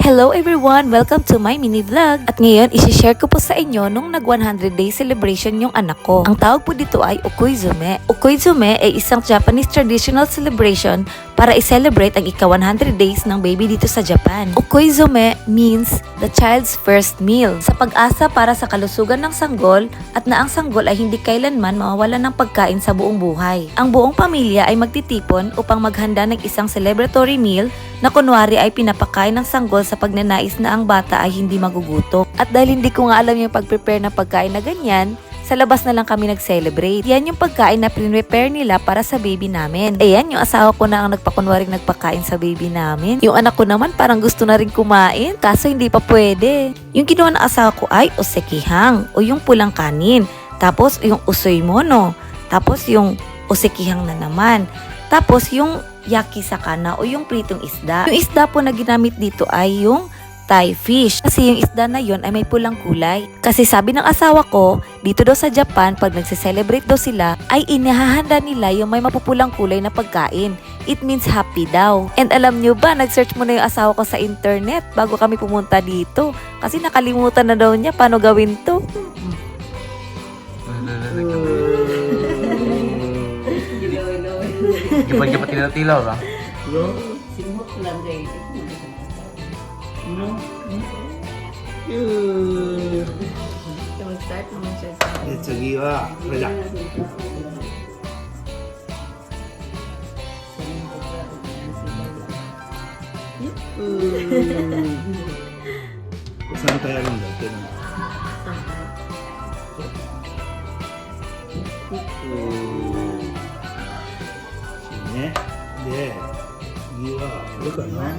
Hello everyone! Welcome to my mini vlog. At ngayon, isi-share ko po sa inyo nung nag 100 day celebration yung anak ko. Ang tawag po dito ay Okoizume. Okoizume ay isang Japanese traditional celebration para i-celebrate ang ika 100 days ng baby dito sa Japan. Okoizume means the child's first meal. Sa pag-asa para sa kalusugan ng sanggol at na ang sanggol ay hindi kailanman mawawalan ng pagkain sa buong buhay. Ang buong pamilya ay magtitipon upang maghanda ng isang celebratory meal na kunwari ay pinapakain ng sanggol sa pagnanais na ang bata ay hindi magugutom. At dahil hindi ko nga alam yung pag-prepare ng pagkain na ganyan, sa labas na lang kami nag-celebrate. Yan yung pagkain na prepare nila para sa baby namin. Ayan, yung asawa ko na ang nagpakunwaring nagpakain sa baby namin. Yung anak ko naman parang gusto na rin kumain, kaso hindi pa pwede. Yung ginawa ng asawa ko ay osekihang o yung pulang kanin. Tapos yung usoy mono. Tapos yung osekihang na naman. Tapos yung yakizakana o yung pritong isda. Yung isda po na ginamit dito ay yung Thai fish. Kasi yung isda na yon ay may pulang kulay. Kasi sabi ng asawa ko, dito daw sa Japan, pag nagse-celebrate daw sila, ay inihahanda nila yung may mapupulang kulay na pagkain. It means happy daw. And alam nyo ba, nag-search muna yung asawa ko sa internet bago kami pumunta dito. Kasi nakalimutan na daw niya paano gawin to. Gimana cepat tilaw-tilaw ba? Simot lang kayo. Mag-start naman siya sa... で次はこれだ。3回やるんだってな。ね。で次はこれかな。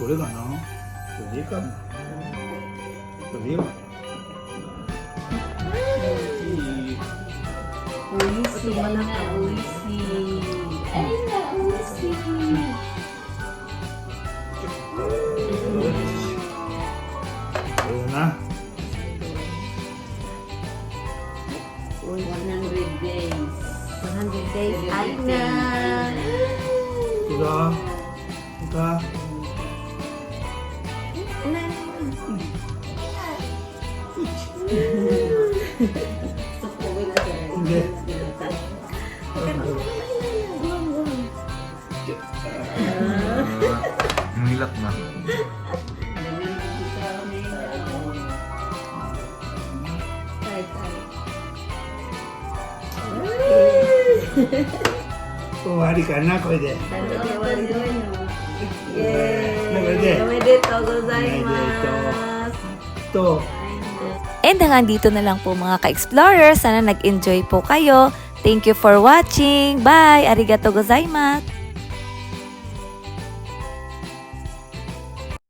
これかな。これかな。これよ。Uisi na, uisi. Ay na, uisi.これだな。 100 days. 100 days. Ay na! いいか。いいか。 で。 Ngilak na.終わりかなこれで。 Yay! Omedetou gozaimasu! と。 And hanggang dito na lang po mga ka-explorers. Sana nag-enjoy po kayo. Thank you for watching. Bye! Arigatou gozaimasu!